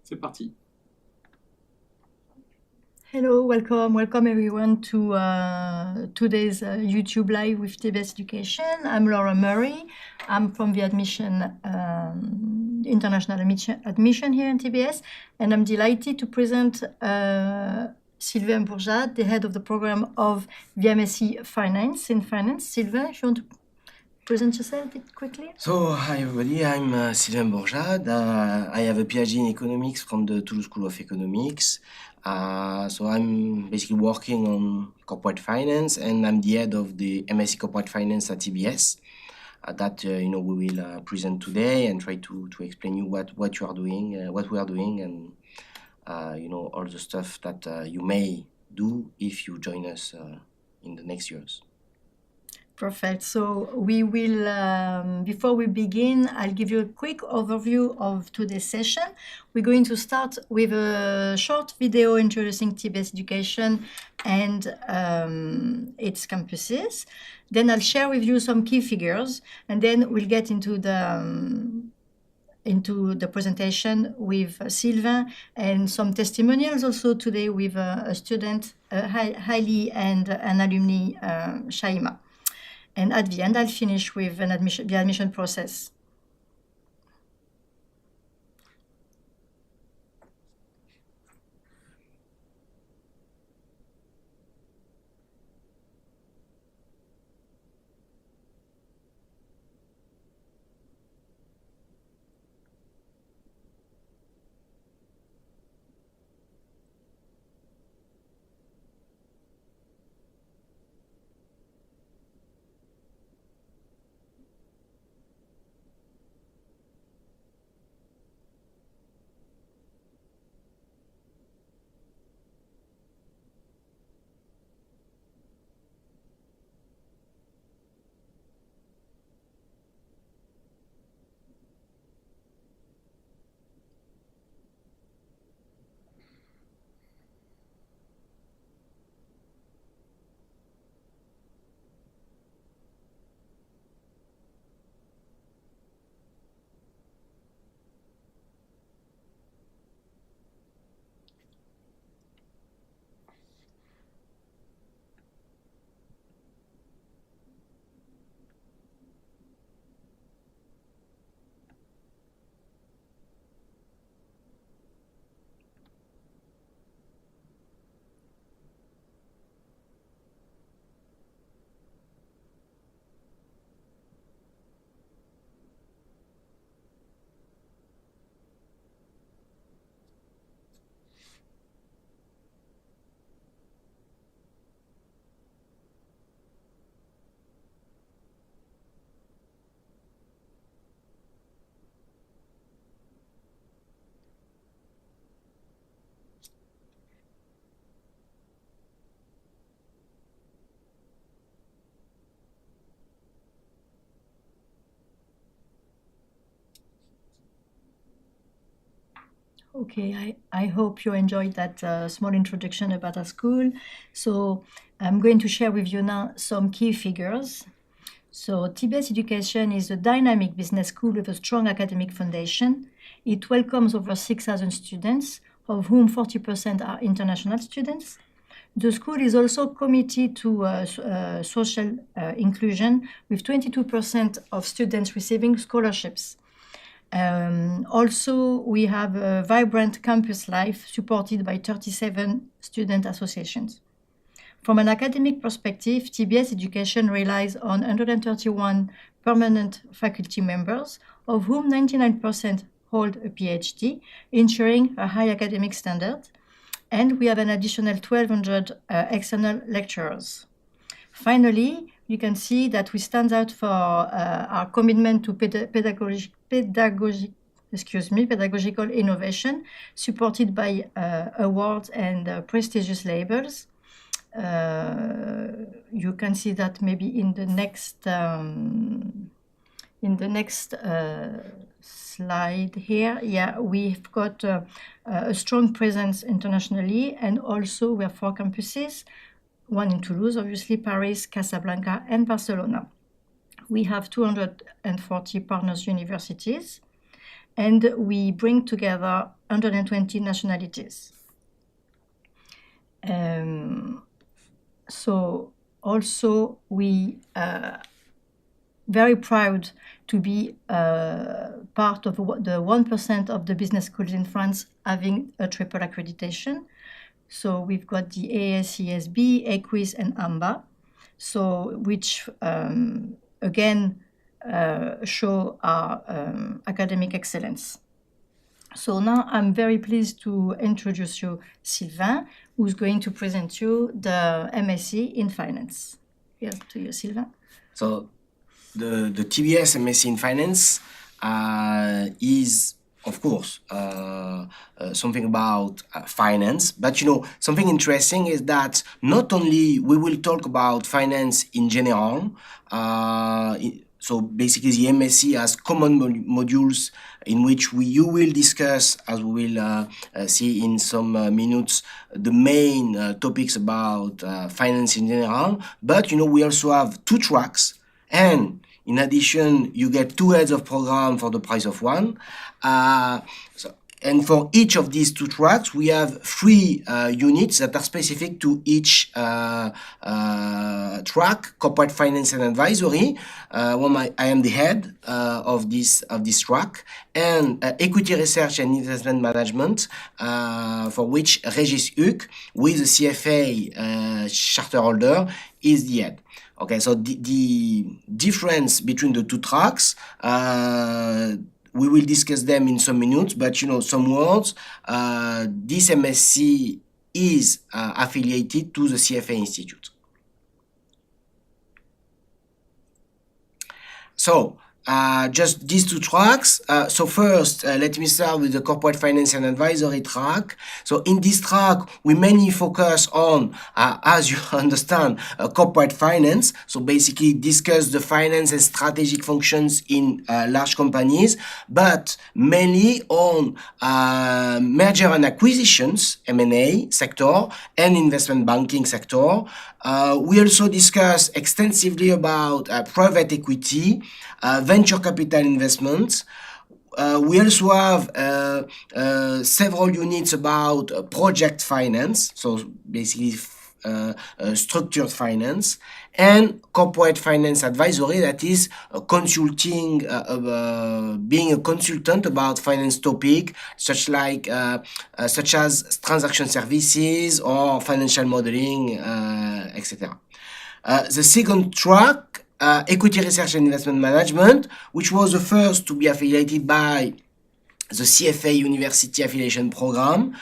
C'est parti. Hello, welcome everyone to today's YouTube Live with TBS Education. I'm Laura Murray. I'm from the international admission here in TBS, and I'm delighted to present Sylvain Bourjat, the head of the program of the MSc Finance in Finance. Sylvain, if you want to present yourself a bit quickly. So, hi everybody, I'm Sylvain Bourjat. I have a PhD in economics from the Toulouse School of Economics. So I'm basically working on corporate finance, and I'm the head of the MSc Corporate Finance at TBS. That we will present today and try to explain you what you are doing, what we are doing, and all the stuff that you may do if you join us in the next years. Perfect. So we will, before we begin, I'll give you a quick overview of today's session. We're going to start with a short video introducing TBS Education and its campuses. Then I'll share with you some key figures, and then we'll get into the presentation with Sylvain and some testimonials also today with a student, Hailey, and an alumni, Shaima. And at the end, I'll finish with the admission process. Okay, I hope you enjoyed that small introduction about our school. So I'm going to share with you now some key figures. So TBS Education is a dynamic business school with a strong academic foundation. It welcomes over 6,000 students, of whom 40% are international students. The school is also committed to social inclusion, with 22% of students receiving scholarships. Also, we have a vibrant campus life supported by 37 student associations. From an academic perspective, TBS Education relies on 131 permanent faculty members, of whom 99% hold a PhD, ensuring a high academic standard. And we have an additional 1,200 external lecturers. Finally, you can see that we stand out for our commitment to pedagogical innovation, supported by awards and prestigious labels. You can see that maybe in the next slide here. Yeah, we've got a strong presence internationally, and also we have 4 campuses, one in Toulouse, obviously, Paris, Casablanca, and Barcelona. We have 240 partners universities, and we bring together 120 nationalities. So also we very proud to be part of the 1% of the business schools in France having a triple accreditation. So we've got the ASESB, EQUIS, and AMBA, so which again show our academic excellence. So now I'm very pleased to introduce you Sylvain, who's going to present you the MSc in Finance. Here's to you, Sylvain. So the TBS MSc in Finance is, of course, something about finance, but something interesting is that not only we will talk about finance in general, so basically the MSc has common modules in which you will discuss, as we will see in some minutes, the main topics about finance in general, but we also have 2 tracks, and in addition, you get 2 heads of program for the price of 1. And for each of these 2 tracks, we have 3 units that are specific to each track: corporate finance and advisory. I am the head of this track, and equity research and investment management, for which Régis Huck, with the CFA charter holder, is the head. Okay, so the difference between the 2 tracks, we will discuss them in some minutes, but some words. This MSc is affiliated to the CFA Institute. So just these 2 tracks. So first, let me start with the corporate finance and advisory track. So in this track, we mainly focus on, as you understand, corporate finance. So basically discuss the finance and strategic functions in large companies, but mainly on merger and acquisitions, M&A sector, and investment banking sector. We also discuss extensively about private equity, venture capital investments. We also have several units about project finance, so basically structured finance, and corporate finance advisory, that is consulting, being a consultant about finance topic, such as transaction services or financial modeling, etc. The second track, equity research and investment management, which was the first to be affiliated by the CFA University Affiliation Program.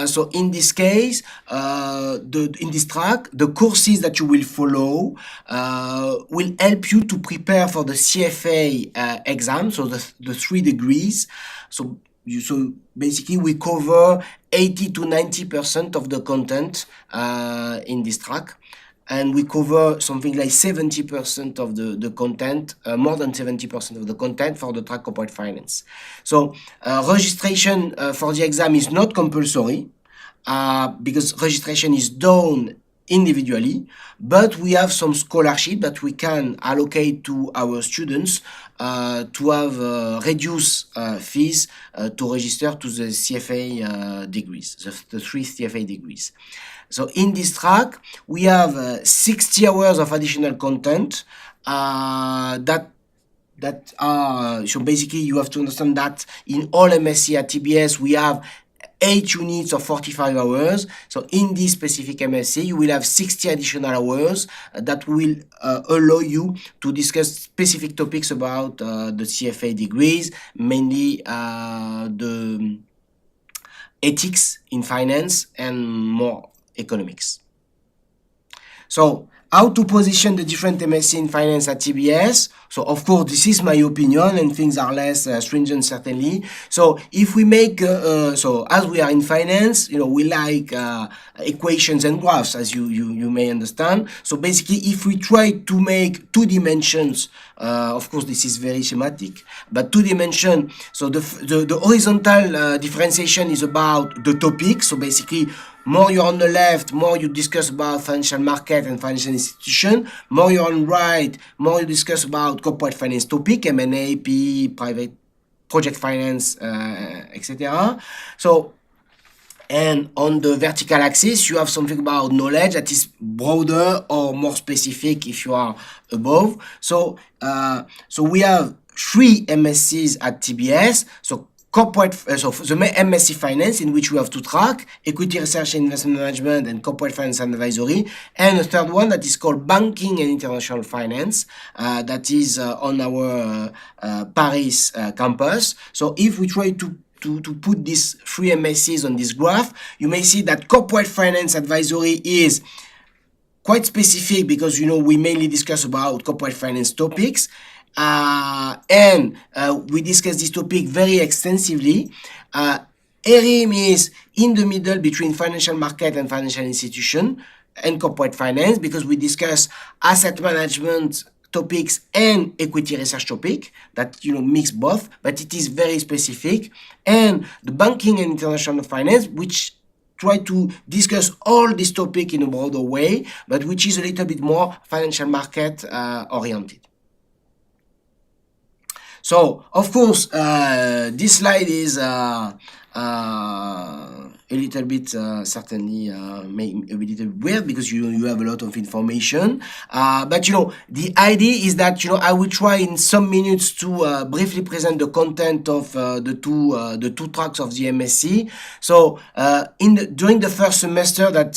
So in this case, in this track, the courses that you will follow will help you to prepare for the CFA exam, so the 3 degrees. So basically we cover 80 to 90% of the content in this track. And we cover something like 70% of the content, more than 70% of the content for the track corporate finance. So registration for the exam is not compulsory, because registration is done individually, but we have some scholarship that we can allocate to our students to have reduced fees to register to the CFA degrees, the 3 CFA degrees. So in this track, we have 60 hours of additional content that are, so basically you have to understand that in all MSc at TBS, we have 8 units of 45 hours. So in this specific MSc, you will have 60 additional hours that will allow you to discuss specific topics about the CFA degrees, mainly the ethics in finance and more economics. So how to position the different MSc in finance at TBS? So of course this is my opinion, and things are less stringent certainly. So if we make so as we are in finance, we like equations and graphs, as you may understand. So basically if we try to make 2 dimensions, of course this is very schematic, but 2 dimension, so the horizontal differentiation is about the topic. So basically more you're on the left, more you discuss about financial market and financial institution. More you're on right, more you discuss about corporate finance topic, M&A, PE, private project finance, etc. So, and on the vertical axis, you have something about knowledge that is broader or more specific if you are above. So, so we have 3 MSCs at TBS. So corporate, so the MSc Finance, in which we have 2 tracks: equity research and investment management and corporate finance and advisory, and a third one that is called banking and international finance, that is on our Paris campus. So if we try to put these 3 MSCs on this graph, you may see that corporate finance advisory is quite specific because, you know, we mainly discuss about corporate finance topics, and we discuss this topic very extensively. ERIM is in the middle between financial market and financial institution and corporate finance, because we discuss asset management topics and equity research topic that, you know, mix both, but it is very specific. And the banking and international finance, which try to discuss all this topic in a broader way, but which is a little bit more financial market oriented. So, of course, this slide is a little bit certainly a little weird because you have a lot of information, but, you know, the idea is that, you know, I will try in some minutes to briefly present the content of the two tracks of the MSc. So during the first semester that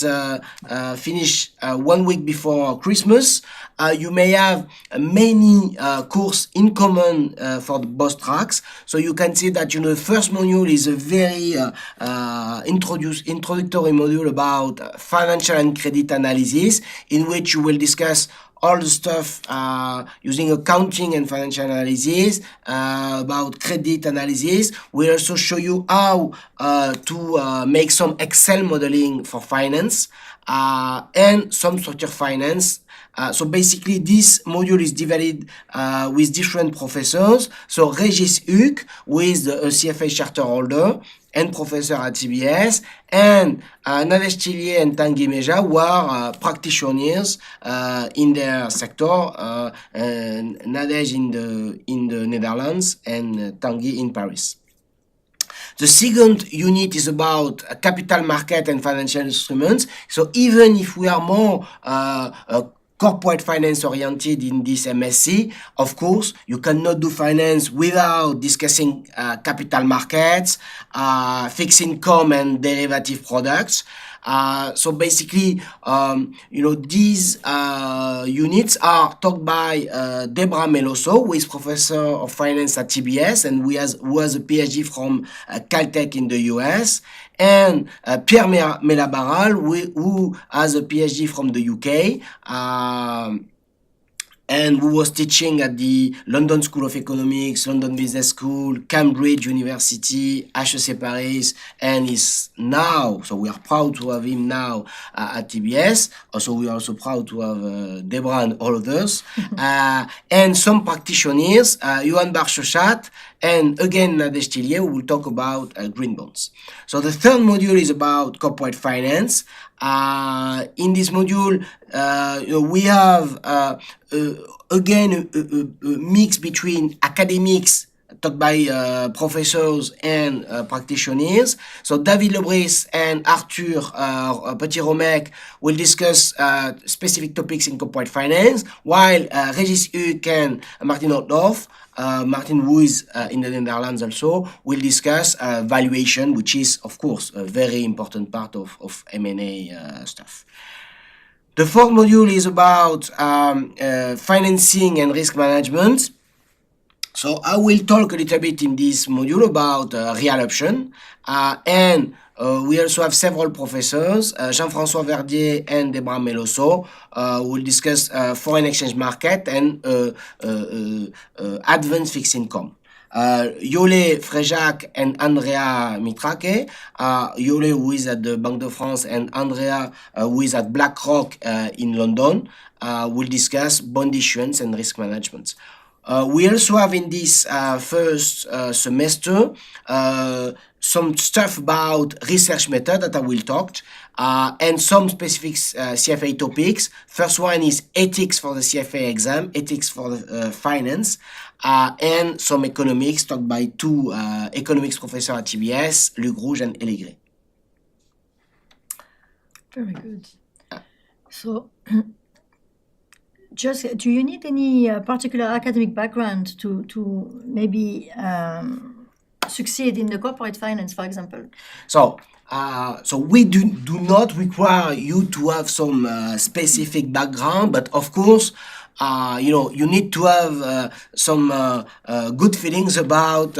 finished 1 week before Christmas, you may have many courses in common for both tracks. So you can see that, you know, the first module is a very introductory module about financial and credit analysis, in which you will discuss all the stuff using accounting and financial analysis, about credit analysis. We'll also show you how to make some Excel modeling for finance, and some structured finance. So basically, this module is divided with different professors. So Régis Huck, who is the CFA charter holder and professor at TBS, and Nadesh Tillier and Tanguy Meja, who are practitioners in their sector, Nadesh in the Netherlands and Tanguy in Paris. The second unit is about capital market and financial instruments. So even if we are more corporate finance oriented in this MSc, of course, you cannot do finance without discussing capital markets, fixed income and derivative products. So basically, you know, these units are taught by Debra Meloso, who is professor of finance at TBS and who has a PhD from Caltech in the US, and Pierre Melabaral, who has a PhD from the UK, and who was teaching at the London School of Economics, London Business School, Cambridge University, HEC Paris, and is now, so we are proud to have him now at TBS. Also, we are also proud to have Deborah and all others, and some practitioners, Johan Barchochat, and again Nadesh Tillier, who will talk about green bonds. So the third module is about corporate finance. In this module, you know, we have again a mix between academics taught by professors and practitioners. So David Lebris and Arthur Petit-Romec will discuss specific topics in corporate finance, while Régis Huck and Martin Otdorf, Martin, who is in the Netherlands also, will discuss valuation, which is, of course, a very important part of M&A stuff. The fourth module is about financing and risk management. So I will talk a little bit in this module about real option, and we also have several professors, Jean-François Verdier and Debra Meloso, will discuss foreign exchange market and advanced fixed income. Yole Fréjac and Andrea Mitrake, Yole, who is at the Banque de France, and Andrea, who is at BlackRock in London, will discuss bond issuance and risk management. We also have in this first semester some stuff about research method that I will talk, and some specific CFA topics. First one is ethics for the CFA exam, ethics for the finance, and some economics taught by two economics professors at TBS, Luc Rouge and Eligre. Very good. So, just do you need any particular academic background to maybe succeed in the corporate finance, for example? So we do not require you to have some specific background, but of course, you need to have some good feelings about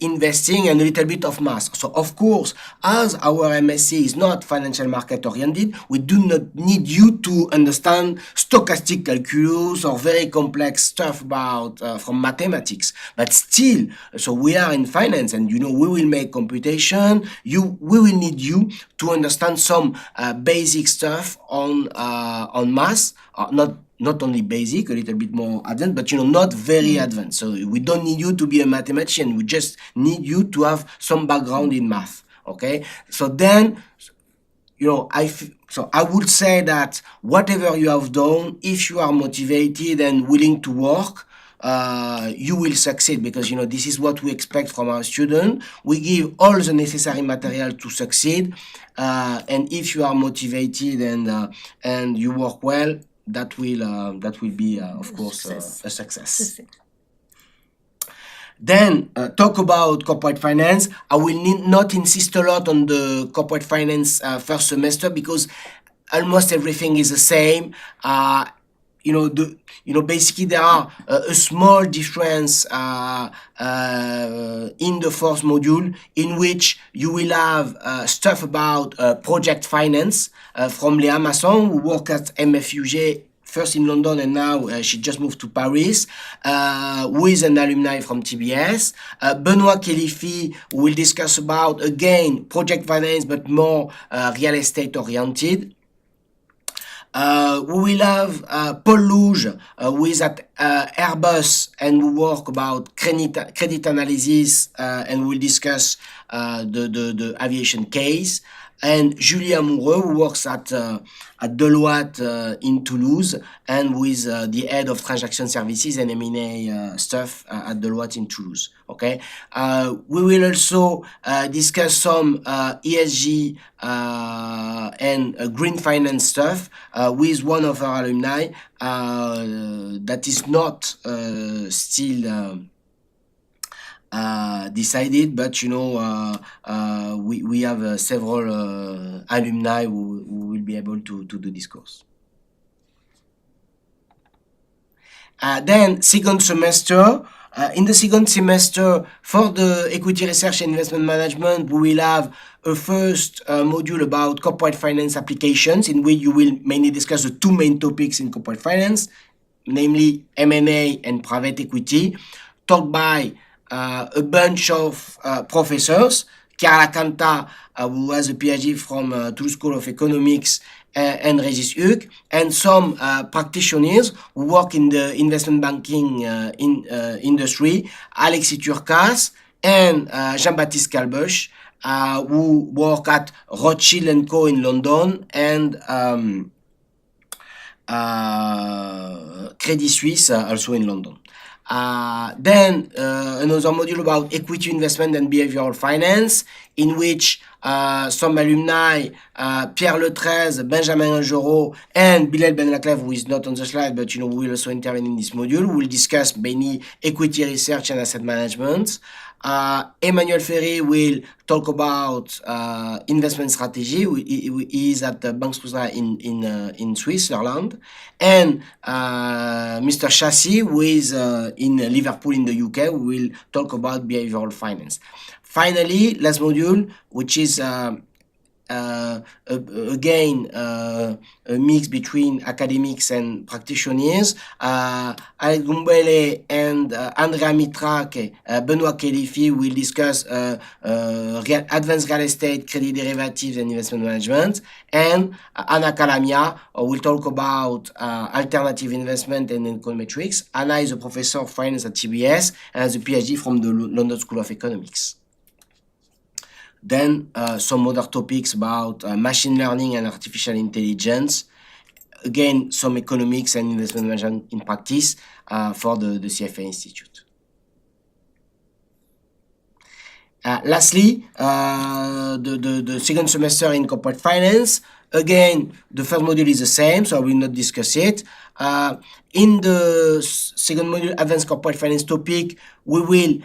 investing and a little bit of math. So of course, as our MSc is not financial market oriented, we do not need you to understand stochastic calculus or very complex stuff about from mathematics. But still, so we are in finance, and we will make computation. We will need you to understand some basic stuff on math, not only basic, a little bit more advanced, but not very advanced. So we don't need you to be a mathematician. We just need you to have some background in math. Okay. So then, I would say that whatever you have done, if you are motivated and willing to work, you will succeed, because this is what we expect from our student. We give all the necessary material to succeed, and if you are motivated and you work well, that will be of course a success. Then talk about corporate finance. I will not insist a lot on the corporate finance first semester, because almost everything is the same. Basically there are a small difference in the first module, in which you will have stuff about project finance from Léa Masson, who worked at MFUG first in London, and now she just moved to Paris, who is an alumni from TBS. Benoit Kelifi will discuss about, again, project finance, but more real estate oriented. We will have Paul Louge, who is at Airbus and who work about credit analysis, and will discuss the aviation case. And Julie Amoureux, who works at Deloitte in Toulouse, and who is the head of transaction services and M&A stuff at Deloitte in Toulouse. Okay. We will also discuss some ESG and green finance stuff with one of our alumni that is not still decided, but we have several alumni who will be able to do this course. Then second semester. In the second semester, for the equity research and investment management, we will have a first module about corporate finance applications, in which you will mainly discuss the two main topics in corporate finance, namely M&A and private equity, taught by a bunch of professors. Chiara Canta, who has a PhD from Toulouse School of Economics, and Régis Huc, and some practitioners who work in the investment banking industry, Alexis Turcas and Jean-Baptiste Calbeuch, who work at Rothschild & Co. in London and Credit Suisse, also in London. Then another module about equity investment and behavioral finance, in which some alumni, Pierre Letrez, Benjamin Angerot, and Bilal Benlaklev, who is not on the slide, but will also intervene in this module, will discuss mainly equity research and asset management. Emmanuel Ferry will talk about investment strategy. He is at the Banque Scotia in Switzerland, and Mr. Chassis, who is in Liverpool in the UK, will talk about behavioral finance. Finally, last module, which is again, a mix between academics and practitioners. Alex Gumbele and Andrea Mitrake, Benoit Kelifi will discuss advanced real estate, credit derivatives, and investment management. And Anna Calamia will talk about alternative investment and econometrics. Anna is a professor of finance at TBS and has a PhD from the London School of Economics. Then some other topics about machine learning and artificial intelligence. Again, some economics and investment management in practice for the CFA Institute. Lastly, the second semester in corporate finance. Again, the first module is the same, so I will not discuss it. In the second module, advanced corporate finance topic, we will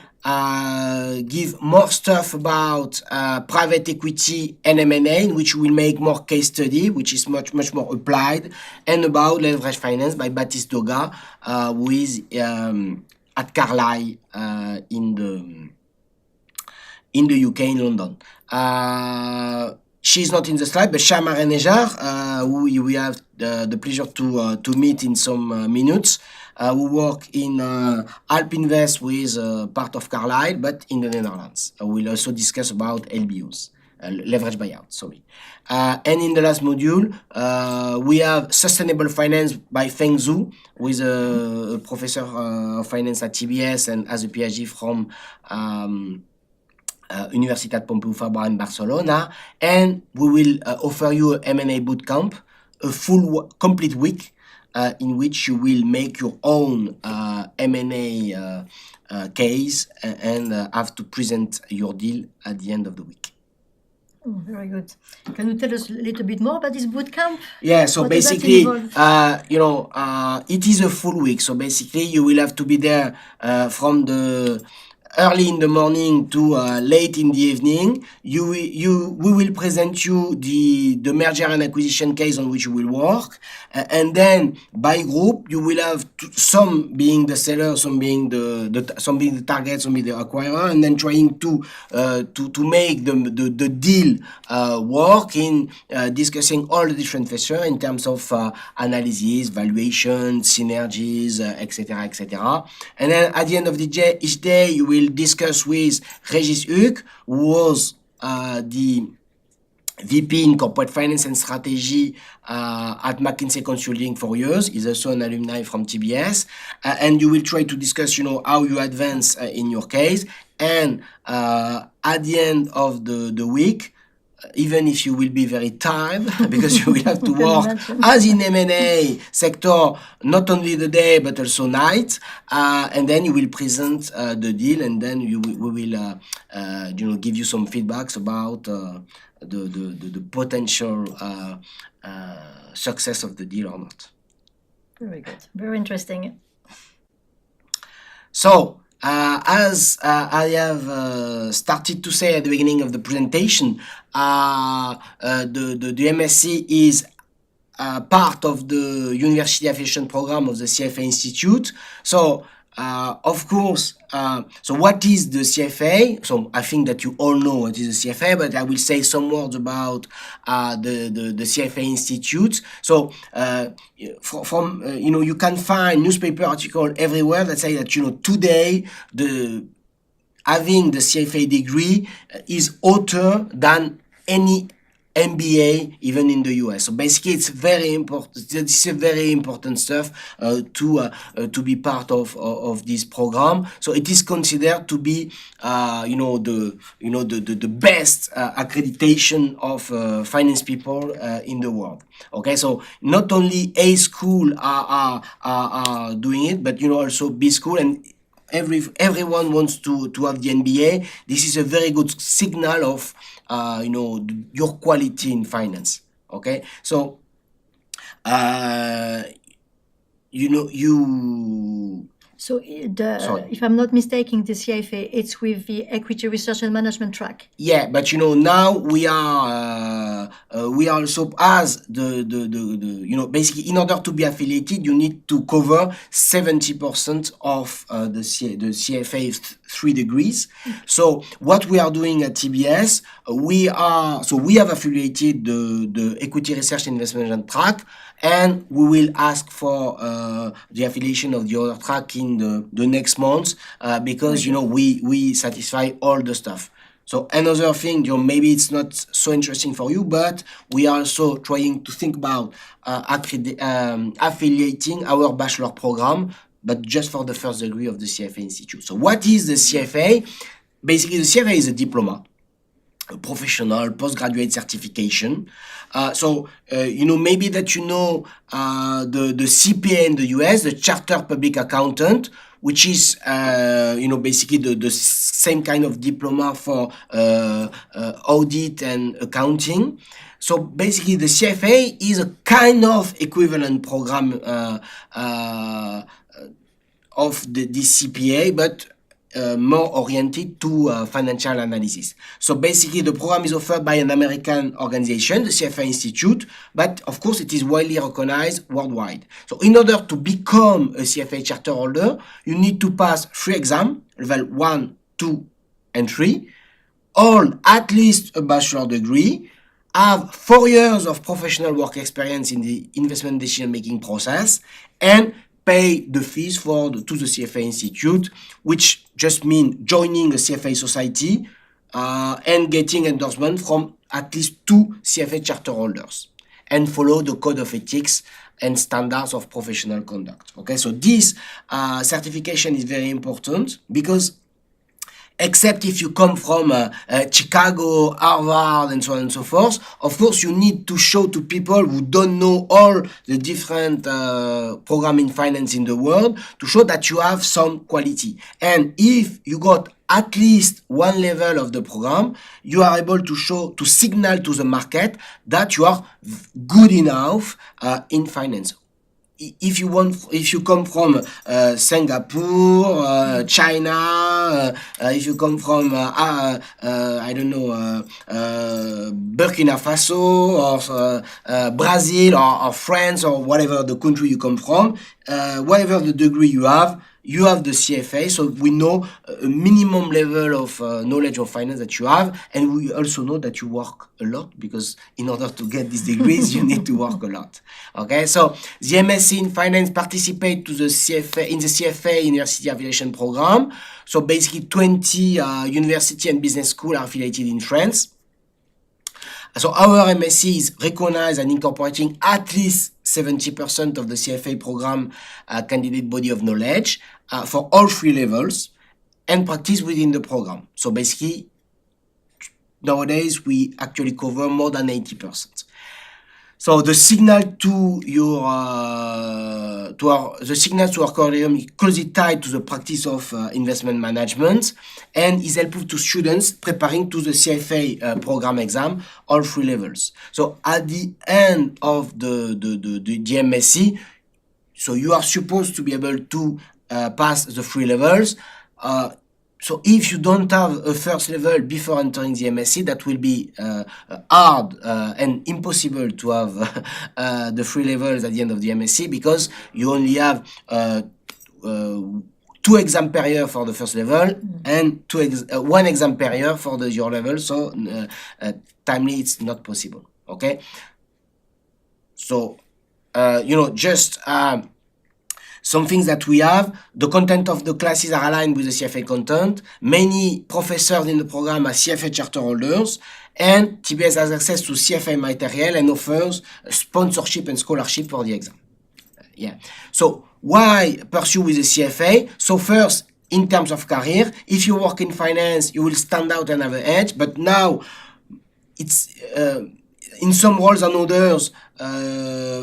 give more stuff about private equity and M&A, in which we will make more case study, which is much more applied, and about leverage finance by Baptiste Doga, who is at Carlyle in the UK, in London. She's not in the slide, but Shama Renejar, who we have the pleasure to meet in some minutes, who work in Alp Invest with part of Carlyle, but in the Netherlands. We'll also discuss about LBOs, leverage buyout, sorry. And in the last module, we have Sustainable Finance by Feng Zhu, who is a professor of finance at TBS and has a PhD from Universitat Pompeu Fabra in Barcelona, and we will offer you a M&A bootcamp, a full complete week in which you will make your own M&A case and have to present your deal at the end of the week. Oh, very good. Can you tell us a little bit more about this bootcamp? Yeah, so basically, it is a full week. So basically, you will have to be there from the early in the morning to late in the evening. We will present you the merger and acquisition case on which you will work, and then by group you will have some being the seller, some being some being the target, some being the acquirer, and then trying to make the deal work in discussing all the different features in terms of analysis, valuation, synergies, etc., etc. And then at the end of the day, each day you will discuss with Regis Huck, who was the VP in Corporate Finance and Strategy at McKinsey Consulting for years. He's also an alumni from TBS. And you will try to discuss, how you advance in your case. And at the end of the week, even if you will be very tired, because you will have to work as in M&A sector, not only the day, but also night, and then you will present the deal, and then we will give you some feedbacks about the potential success of the deal or not. Very good. Very interesting. So, as I have started to say at the beginning of the presentation, the MSc is part of the University Affiliation Program of the CFA Institute. So, of course, so what is the CFA? So I think that you all know what is the CFA, but I will say some words about the CFA Institute. So you can find newspaper article everywhere that say that today having the CFA degree is hotter than any MBA even in the US. So basically, it's very important. This is very important stuff to be part of this program. So it is considered to be the best accreditation of finance people in the world. Okay, so not only A school are doing it, but also B school, and everyone wants to have the MBA. This is a very good signal of your quality in finance. Okay, so So if I'm not mistaken, the CFA, it's with the Equity Research and Management track. Yeah, but now we are we also, as basically in order to be affiliated, you need to cover 70% of the CFA 3 degrees. So what we are doing at TBS, we have affiliated the equity research and investment management track, and we will ask for the affiliation of the other track in the next month, because we satisfy all the stuff. So another thing, maybe it's not so interesting for you, but we are also trying to think about affiliating our bachelor program, but just for the first degree of the CFA Institute. So what is the CFA? Basically, the CFA is a diploma, a professional postgraduate certification. Maybe that the CPA in the US, the Chartered Public Accountant, which is basically the same kind of diploma for audit and accounting. So basically, the CFA is a kind of equivalent program of this CPA, but more oriented to financial analysis. So basically, the program is offered by an American organization, the CFA Institute, but of course, it is widely recognized worldwide. So in order to become a CFA charter holder, you need to pass 3 exams, level 1, 2, and 3, all at least a bachelor degree, have 4 years of professional work experience in the investment decision-making process, and pay the fees to the CFA Institute, which just means joining a CFA society and getting endorsement from at least 2 CFA charter holders, and follow the code of ethics and standards of professional conduct. Okay, so this certification is very important, because except if you come from Chicago, Harvard, and so on and so forth, of course, you need to show to people who don't know all the different programs in finance in the world, to show that you have some quality. And if you got at least 1 level of the program, you are able to signal to the market that you are good enough in finance. If you come from Singapore, China, if you come from Burkina Faso or Brazil or France, or whatever the country you come from, whatever the degree you have the CFA, so we know a minimum level of knowledge of finance that you have, and we also know that you work a lot, because in order to get these degrees, you need to work a lot. Okay, so the MSc in Finance participate to the CFA in the CFA University Affiliation Program. So basically, 20 university and business schools are affiliated in France. So our MSc is recognized and incorporating at least 70% of the CFA program candidate body of knowledge for all 3 levels, and practice within the program. So basically, nowadays, we actually cover more than 80%. So the signal to our curriculum is closely tied to the practice of investment management, and is helpful to students preparing to the CFA program exam, all 3 levels. So at the end of the MSc, so you are supposed to be able to pass the 3 levels. So if you don't have a first level before entering the MSc, that will be hard and impossible to have the 3 levels at the end of the MSc, because you only have 2 exams per year for the first level, and 1 exam per year for your level. So timely, it's not possible. Okay. So just some things that we have: the content of the classes are aligned with the CFA content. Many professors in the program are CFA charter holders, and TBS has access to CFA material and offers sponsorship and scholarship for the exam. Yeah. So why pursue with the CFA? So first, in terms of career, if you work in finance, you will stand out and have an edge. But now, it's in some roles and others,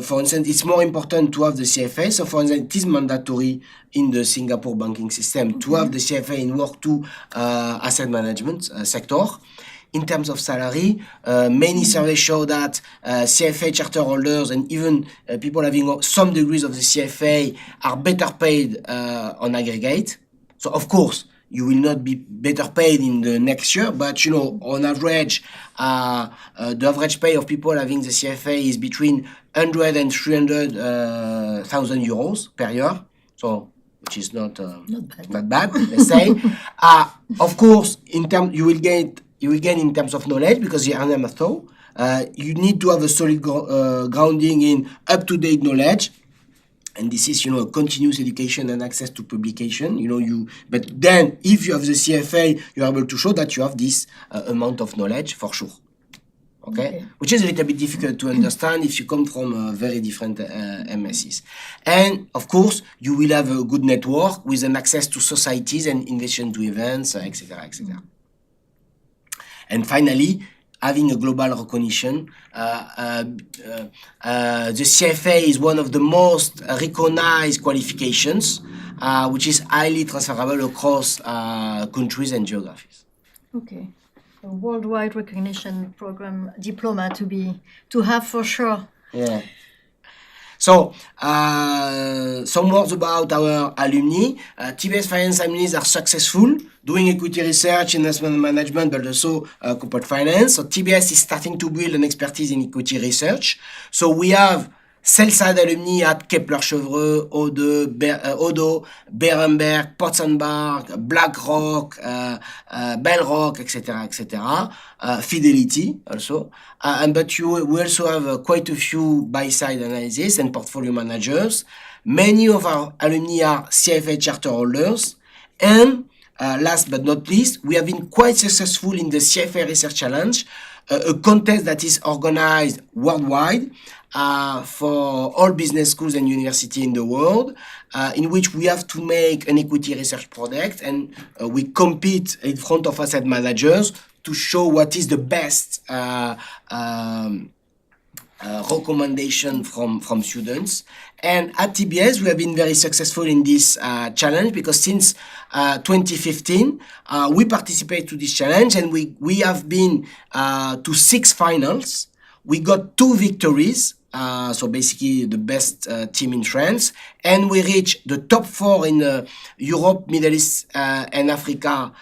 for instance, it's more important to have the CFA. So for instance, it is mandatory in the Singapore banking system to have the CFA in work to asset management sector. In terms of salary, many surveys show that CFA charter holders and even people having some degrees of the CFA are better paid on aggregate. So of course, you will not be better paid in the next year, but on average, the average pay of people having the CFA is between 100 and 300,000 euros per year. So, which is not bad, let's say. Of course, you will gain in terms of knowledge because you earn a method. You need to have a solid grounding in up-to-date knowledge. And this is, a continuous education and access to publication. But then, if you have the CFA, you're able to show that you have this amount of knowledge for sure. Okay? Which is a little bit difficult to understand if you come from very different MSCs. And of course, you will have a good network with an access to societies and invitation to events, etc., etc. And finally, having a global recognition. The CFA is one of the most recognized qualifications, which is highly transferable across countries and geographies. Okay. A worldwide recognition program diploma to have for sure. Yeah. So, some words about our alumni. TBS Finance alumni are successful doing equity research, investment management, but also corporate finance. So TBS is starting to build an expertise in equity research. So we have sell-side alumni at Kepler-Chevreux, Odo, Berenberg, Potzenberg, BlackRock, Bellrock, etc., etc. Fidelity also. But we also have quite a few buy-side analysis and portfolio managers. Many of our alumni are CFA charter holders. And last but not least, we have been quite successful in the CFA Research Challenge, a contest that is organized worldwide for all business schools and universities in the world, in which we have to make an equity research product, and we compete in front of asset managers to show what is the best recommendation from students. And at TBS, we have been very successful in this challenge because since 2015, we participate to this challenge, and we have been to 6 finals. We got 2 victories, so basically the best team in France, and we reached the top 4 in Europe, Middle East, and Africa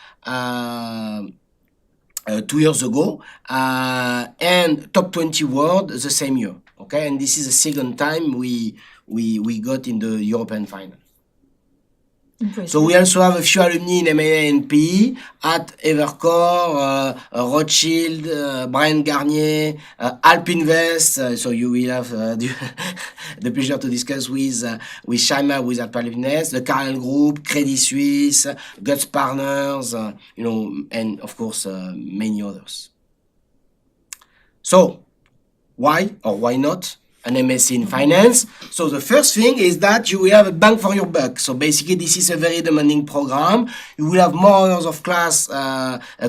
2 years ago, and top 20 world the same year. Okay, and this is the second time we got in the European final. So we also have a few alumni in M&A and PE at Evercore, Rothschild, Brian Garnier, Alp Invest. So you will have the pleasure to discuss with Shaima, with Alp Invest, the Carlyle Group, Credit Suisse, Guts Partners, and of course many others. So why or why not an MSc in Finance? So the first thing is that you will have a bang for your buck. So basically, this is a very demanding program. You will have more hours of class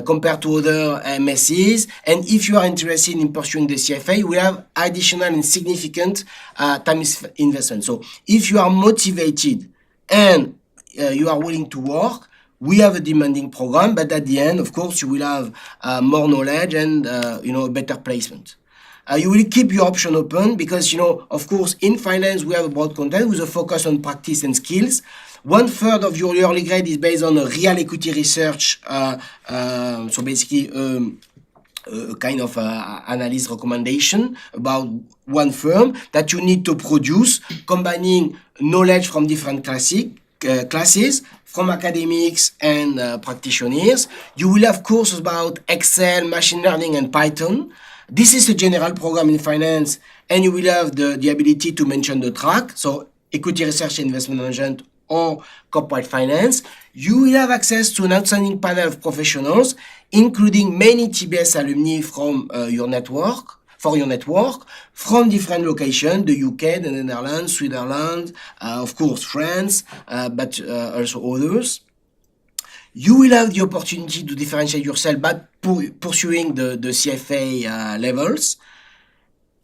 compared to other MSCs. And if you are interested in pursuing the CFA, you will have additional and significant time investment. So if you are motivated and you are willing to work, we have a demanding program. But at the end, of course, you will have more knowledge and a better placement. You will keep your option open because, of course, in finance, we have a broad content with a focus on practice and skills. 1/3 of your yearly grade is based on a real equity research. So basically, a kind of analysis recommendation about one firm that you need to produce, combining knowledge from different classes, from academics and practitioners. You will have courses about Excel, machine learning, and Python. This is a general program in finance, and you will have the ability to mention the track, so equity research, investment management, or corporate finance. You will have access to an outstanding panel of professionals, including many TBS alumni from your network, from different locations, the UK, the Netherlands, Switzerland, of course France, but also others. You will have the opportunity to differentiate yourself by pursuing the CFA levels.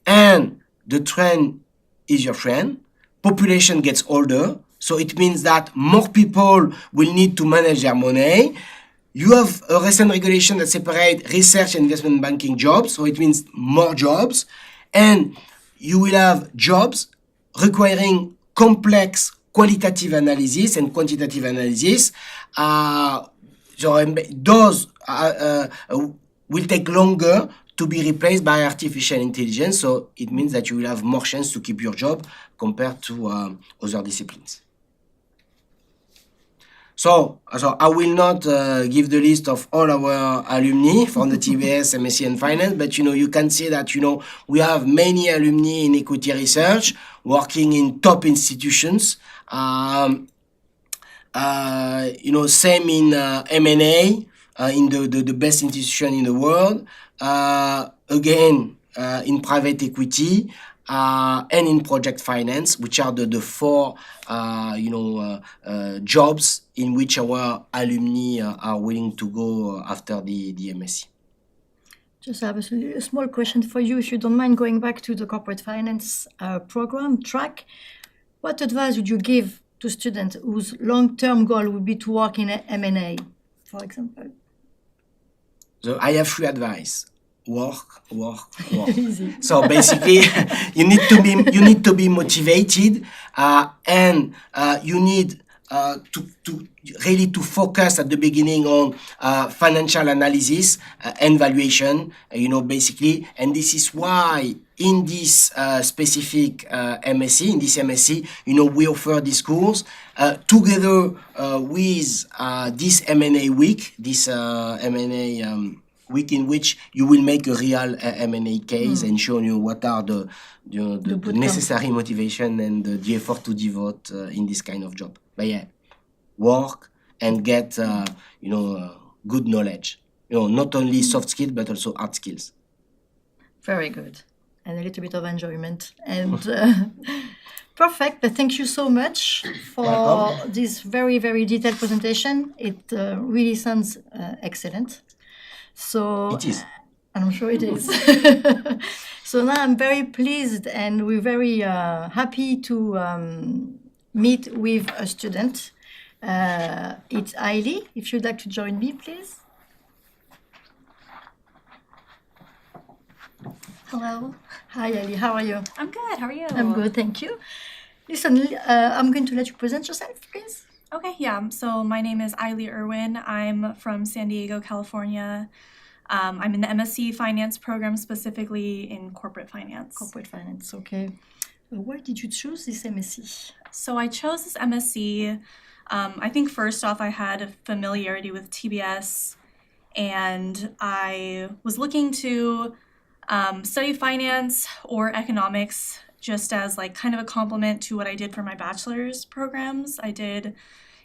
And the trend is your friend. Population gets older, so it means that more people will need to manage their money. You have a recent regulation that separates research and investment banking jobs, so it means more jobs. And you will have jobs requiring complex qualitative analysis and quantitative analysis, those will take longer to be replaced by artificial intelligence. So it means that you will have more chance to keep your job compared to other disciplines. So I will not give the list of all our alumni from the TBS, MSc and Finance, but you can see that we have many alumni in equity research working in top institutions. Same in M&A, in the best institution in the world. Again, in private equity. And in project finance, which are the four jobs in which our alumni are willing to go after the MSc. Just have a small question for you, if you don't mind going back to the corporate finance program track. What advice would you give to students whose long-term goal would be to work in M&A, for example? So I have three advice. Work. Easy. So basically, you need to be motivated, and you need to really to focus at the beginning on financial analysis and valuation. Basically, and this is why in this specific MSc, in this MSc, we offer this course together with this M&A week, this M&A. Week in which you will make a real M&A case and show you what are the necessary motivation and the effort to devote in this kind of job. But yeah, work and get good knowledge. Not only soft skills but also hard skills. Very good, and a little bit of enjoyment. And perfect. But thank you so much for this very, very detailed presentation. It really sounds excellent. So it is. I'm sure it is. So now I'm very pleased and we're very happy to meet with a student. It's Ailey. If you'd like to join me, please. Hello. Hi, Ailey. How are you? I'm good. How are you? I'm good, thank you. Listen, I'm going to let you present yourself, please. Okay, yeah. So my name is Ailey Irwin. I'm from San Diego, California. I'm in the MSc Finance program, specifically in corporate finance. Corporate finance, okay. Why did you choose this MSc? So I chose this MSc. I think first off, I had a familiarity with TBS, and I was looking to study finance or economics just as like kind of a complement to what I did for my bachelor's programs. I did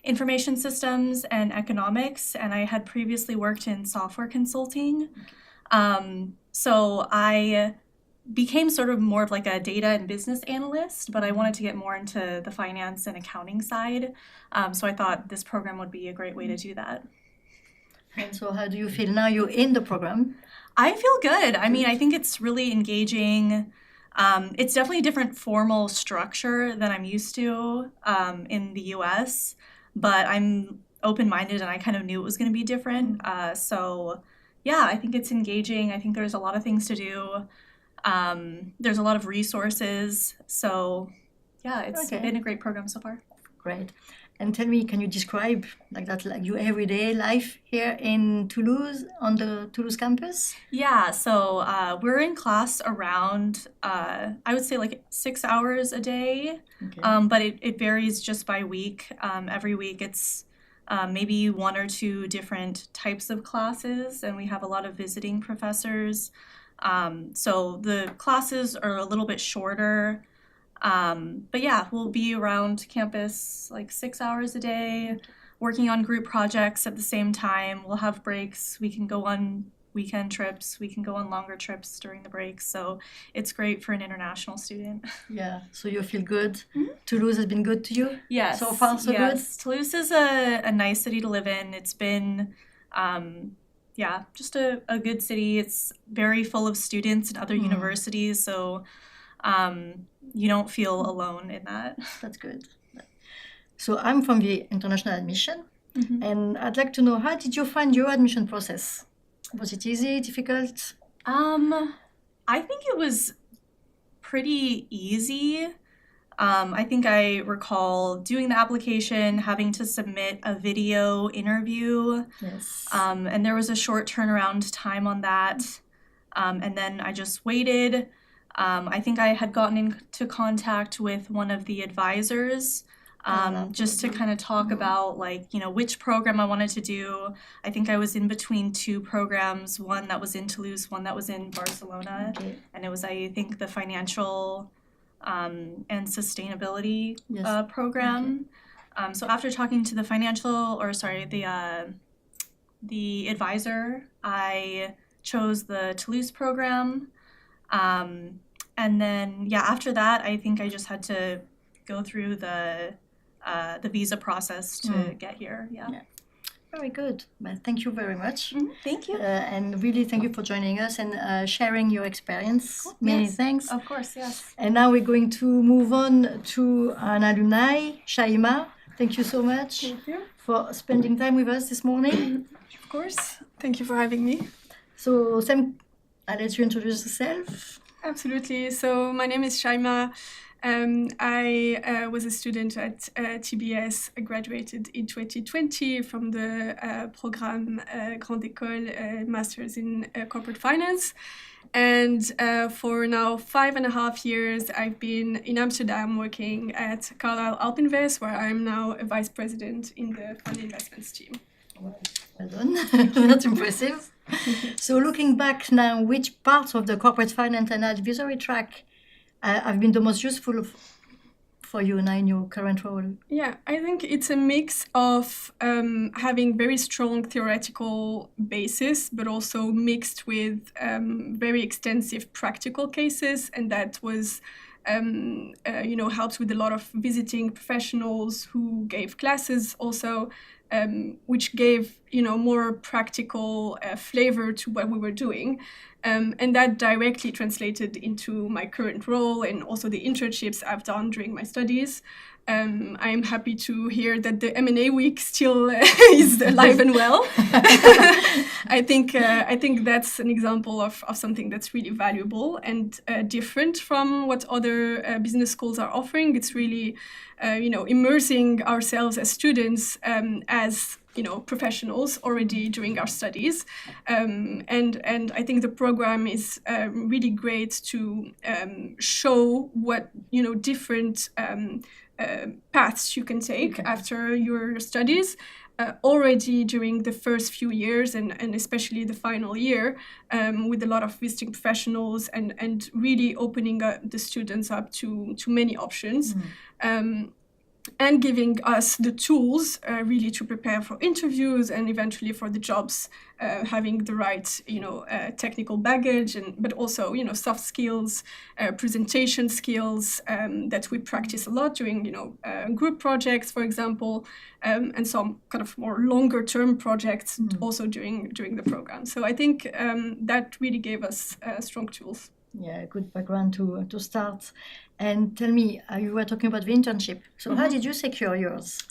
information systems and economics, and I had previously worked in software consulting. So I became sort of more of like a data and business analyst, but I wanted to get more into the finance and accounting side. So I thought this program would be a great way to do that. And so how do you feel now you're in the program? I feel good. I mean, I think it's really engaging. It's definitely a different formal structure than I'm used to in the US, but I'm open-minded and I kind of knew it was going to be different. So yeah, I think it's engaging. I think there's a lot of things to do. There's a lot of resources. So yeah, it's been a great program so far. Great. And tell me, can you describe like your everyday life here in Toulouse, on the Toulouse campus? Yeah, so we're in class around, I would say like 6 hours a day, but it varies just by week. Every week it's maybe one or two different types of classes, and we have a lot of visiting professors. So the classes are a little bit shorter. But yeah, we'll be around campus like 6 hours a day, working on group projects at the same time. We'll have breaks. We can go on weekend trips. We can go on longer trips during the breaks. So it's great for an international student. Yeah, so you feel good? Mm-hmm. Toulouse has been good to you? Yes. So far, so good? Toulouse is a nice city to live in. It's been, just a good city. It's very full of students and other universities. So you don't feel alone in that. That's good. So I'm from the international admission, and I'd like to know, how did you find your admission process? Was it easy, difficult? I think it was pretty easy. I think I recall doing the application, having to submit a video interview, Yes. and there was a short turnaround time on that. And then I just waited. I think I had gotten into contact with one of the advisors just to kind of talk about which program I wanted to do. I think I was in between two programs, one that was in Toulouse, one that was in Barcelona. Okay. And it was, I think, the financial and sustainability Yes. program. So after talking to the advisor, I chose the Toulouse program. And then, after that, I think I just had to go through the visa process to get here. Yeah. Very good. Well, thank you very much. Thank you. And really thank you for joining us and sharing your experience. Many Yes. thanks. Of course, yes. And now we're going to move on to an alumni, Shaima. Thank you so much Thank you. for spending time with us this morning. Of course. Thank you for having me. So, Sam, I'll let you introduce yourself. Absolutely. So my name is Shaima. I was a student at TBS. I graduated in 2020 from the program Grande École Masters in Corporate Finance. And for now 5.5 years, I've been in Amsterdam working at Carlyle Alpinvest, where I'm now a vice president in the fund investments team. Well done. That's impressive. So looking back now, which parts of the corporate finance and advisory track have been the most useful for you now in your current role? Yeah, I think it's a mix of having very strong theoretical basis, but also mixed with very extensive practical cases, and that was helped with a lot of visiting professionals who gave classes also, which gave more practical flavor to what we were doing. And that directly translated into my current role and also the internships I've done during my studies. I'm happy to hear that the M&A week still is alive and well. I think that's an example of something that's really valuable and different from what other business schools are offering. It's really, immersing ourselves as students as professionals already during our studies, and I think the program is really great to show what different paths you can take after your studies already during the first few years and especially the final year, with a lot of visiting professionals and really opening up the students up to many options. And giving us the tools really to prepare for interviews and eventually for the jobs, having the right technical baggage but also soft skills, presentation skills that we practice a lot during group projects, for example, and some kind of more longer term projects also during the program. So I think that really gave us strong tools. Yeah, good background to start. And tell me, you were talking about the internship. So how did you secure yours?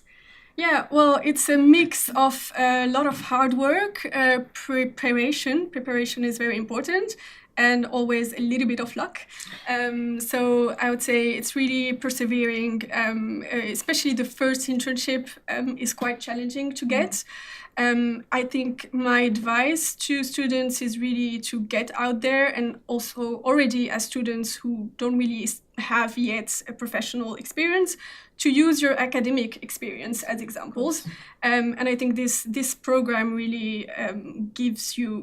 Yeah, well, it's a mix of a lot of hard work, preparation. Preparation is very important, and always a little bit of luck. So I would say it's really persevering, especially the first internship is quite challenging to get. I think my advice to students is really to get out there, and also already as students who don't really have yet a professional experience, to use your academic experience as examples. And I think this program really gives you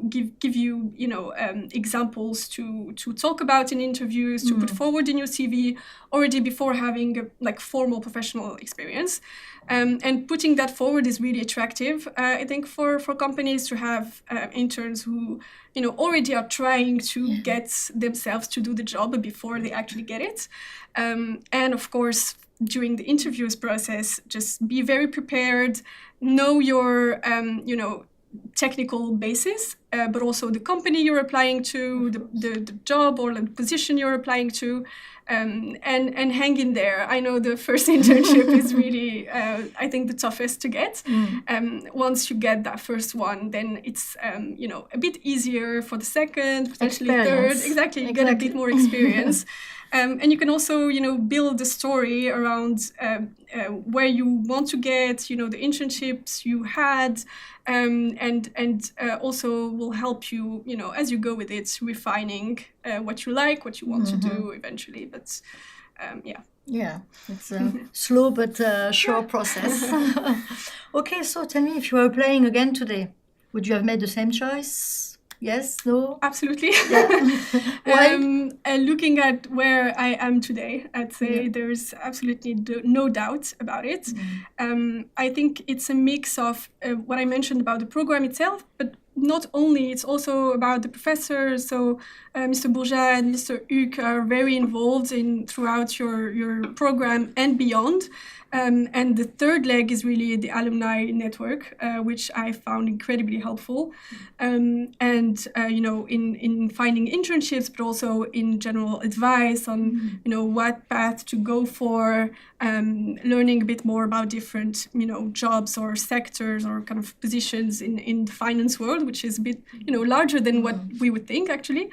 examples to talk about in interviews, to put forward in your CV already before having a formal professional experience. And putting that forward is really attractive, I think, for companies to have interns who already are trying to get themselves to do the job before they actually get it. And of course, during the interviews process, just be very prepared, know your technical basis, but also the company you're applying to, the job or the position you're applying to, and hang in there. I know the first internship is really, I think, the toughest to get. Once you get that first one, then it's a bit easier for the second, potentially third. Exactly, you get a bit more experience. And you can also, build a story around where you want to get, the internships you had, and also will help you, as you go with it, refining what you like, what you want to do eventually. But yeah. Yeah, it's a slow but sure process. Okay, so tell me, if you were applying again today, would you have made the same choice? Yes, no? Absolutely. Why? Looking at where I am today, I'd say Yeah. there's absolutely no doubt about it. I think it's a mix of what I mentioned about the program itself, but not only, it's also about the professors. So Mr. Bourgeat and Mr. Huck are very involved throughout your program and beyond. And the third leg is really the alumni network, which I found incredibly helpful. And in finding internships, but also in general advice on what path to go for, learning a bit more about different jobs or sectors or kind of positions in the finance world, which is a bit larger than what we would think actually.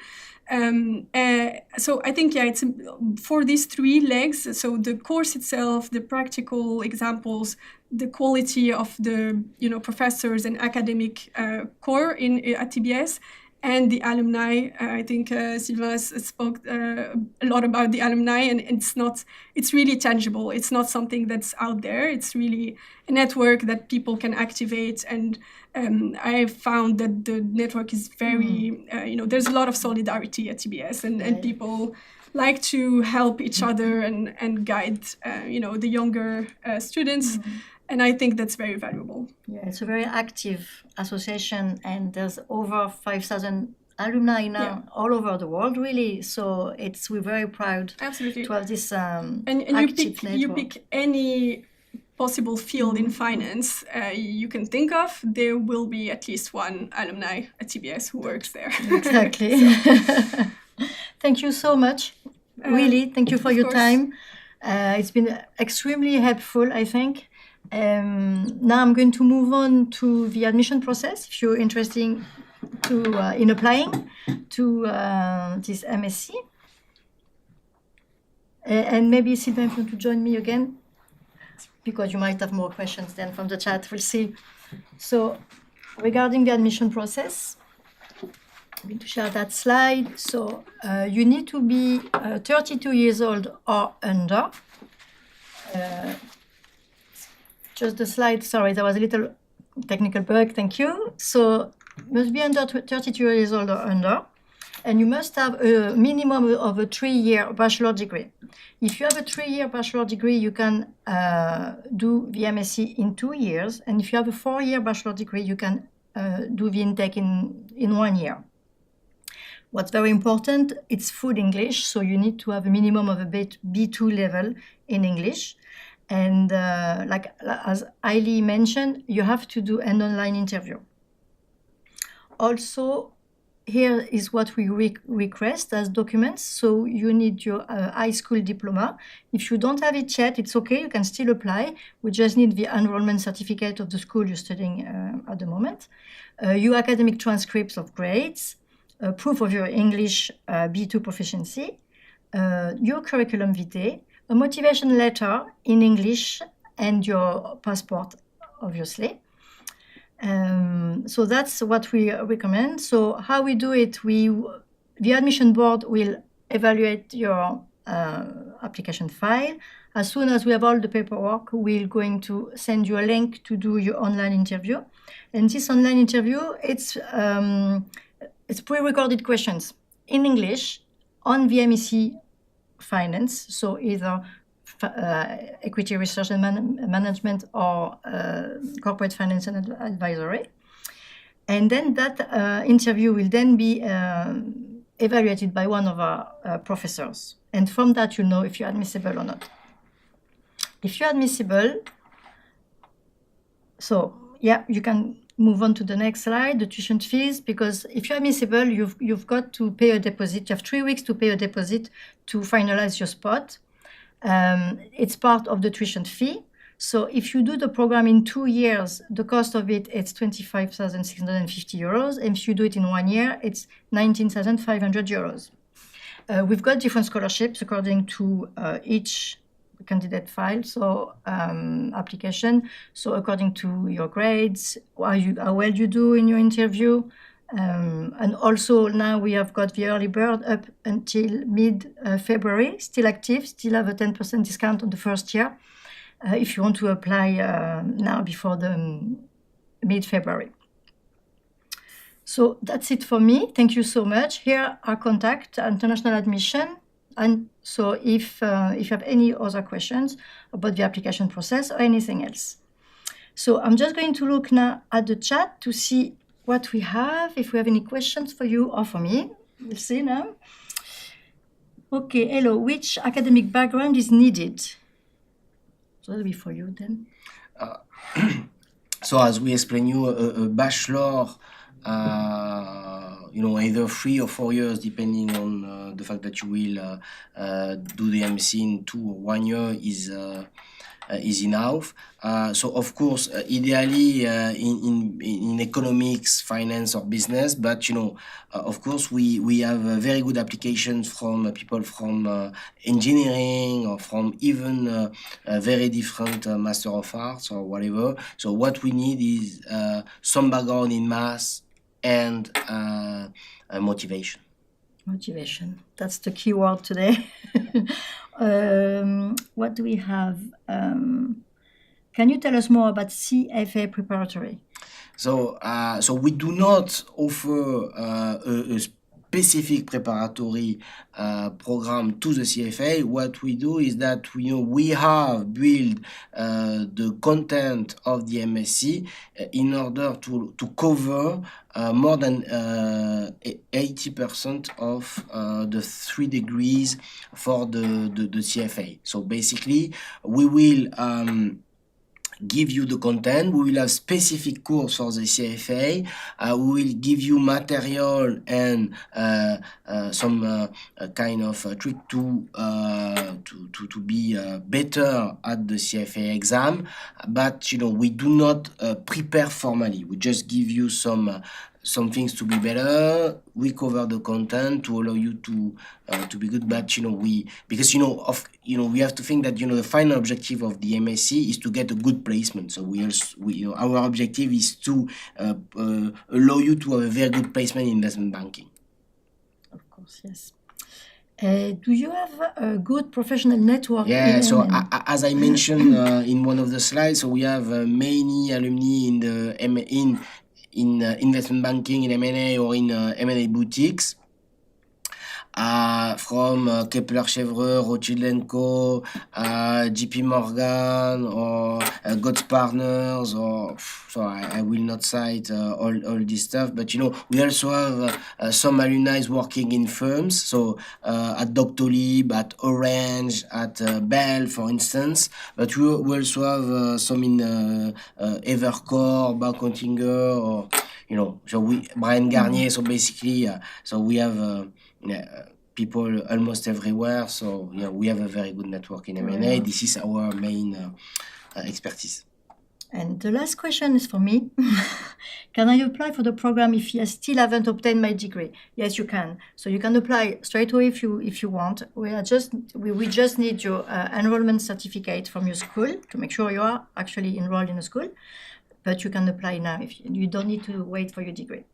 So I think it's for these three legs. So the course itself, the practical examples, the quality of the professors and academic core at TBS, and the alumni. I think Sylvain spoke a lot about the alumni, and it's really tangible. It's not something that's out there. It's really a network that people can activate, and I found that the network is very, there's a lot of solidarity at TBS, and people like to help each other and guide, the younger students. And I think that's very valuable. Yeah, it's a very active association, and there's over 5,000 alumni now all over the world, really. So we're very proud Absolutely to have this and active network. you pick any possible field in finance you can think of, there will be at least one alumni at TBS who works there. Exactly. Thank you so much. Really, thank you for your time. It's been extremely helpful, I think. Now I'm going to move on to the admission process. If you're interested in applying to this MSc, and maybe Sylvain, if you want to join me again, because you might have more questions then from the chat. We'll see. So, regarding the admission process, I'm going to share that slide. So, you need to be 32 years old or under. Just the slide, sorry, there was a little technical bug, thank you. So, must be under 32 years old or under, and you must have a minimum of a 3-year bachelor degree. If you have a 3-year bachelor degree, you can do the MSc in 2 years, and if you have a 4-year bachelor degree, you can do the intake in 1 year. What's very important, it's full English, so you need to have a minimum of a B2 level in English. And as Ailey mentioned, you have to do an online interview. Also, here is what we request as documents. So you need your high school diploma. If you don't have it yet, it's okay, you can still apply. We just need the enrollment certificate of the school you're studying at the moment. Your academic transcripts of grades, proof of your English B2 proficiency, your curriculum vitae, a motivation letter in English, and your passport, obviously. So that's what we recommend. So how we do it, the admission board will evaluate your application file. As soon as we have all the paperwork, we're going to send you a link to do your online interview. And this online interview, it's pre-recorded questions in English on the MSc Finance, so either equity research and management or corporate finance and advisory. And then that interview will then be evaluated by one of our professors. And from that, you know if you're admissible or not. If you're admissible, so yeah, you can move on to the next slide, the tuition fees, because if you're admissible, you've got to pay a deposit. You have 3 weeks to pay a deposit to finalize your spot. It's part of the tuition fee. So if you do the program in 2 years, the cost of it's 25,650 euros. And if you do it in 1 year, it's 19,500 euros. We've got different scholarships according to each candidate file, so application. So according to your grades, how well you do in your interview, and also now we have got the early bird up until mid-February, still active, still have a 10% discount on the first year if you want to apply now before the mid-February. So that's it for me. Thank you so much. Here are contact international admission. And so if you have any other questions about the application process or anything else. So I'm just going to look now at the chat to see what we have, if we have any questions for you or for me. We'll see now. Okay, hello. Which academic background is needed? So that'll be for you then. So as we explained you, a bachelor, either 3 or 4 years, depending on the fact that you will do the MSc in 2 or 1 year is enough. So of course, ideally in economics, finance or business, but of course we have very good applications from people from engineering or from even very different Master of Arts or whatever. So what we need is some background in math and motivation. Motivation. That's the key word today. What do we have? Can you tell us more about CFA preparatory? So we do not offer a specific preparatory program to the CFA. What we do is that we have built the content of the MSc in order to cover more than 80% of the 3 degrees for the CFA. So basically, we will give you the content. We will have specific course for the CFA. We will give you material and some kind of trick to be better at the CFA exam. But we do not prepare formally. We just give you some things to be better. We cover the content to allow you to be good. But we have to think that the final objective of the MSc is to get a good placement. So our objective is to allow you to have a very good placement in investment banking. Of course, yes. Do you have a good professional network? Yeah, so as I mentioned in one of the slides, so we have many alumni in investment banking, in M&A or in M&A boutiques. From Kepler Chevreux, Rothschild & Co, JP Morgan, or God's Partners, or so I will not cite all this stuff, but we also have some alumni working in firms, so at Doctolib, at Orange, at Bell, for instance, but we also have some in Evercore, Bank Oettinger, or so Brian Garnier. So basically, so we have people almost everywhere. So we have a very good network in M&A. This is our main expertise. And the last question is for me. Can I apply for the program if I still haven't obtained my degree? Yes, you can. So you can apply straight away if you want. We just need your enrollment certificate from your school to make sure you are actually enrolled in a school. But you can apply now if you don't need to wait for your degree.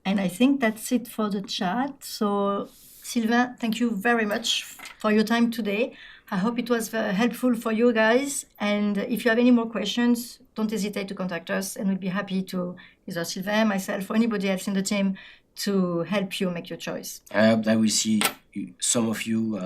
And I think that's it for the chat. So Sylvain, thank you very much for your time today. I hope it was helpful for you guys. And if you have any more questions, don't hesitate to contact us, and we'll be happy to, either Sylvain, myself, or anybody else in the team, to help you make your choice. I hope that we see some of you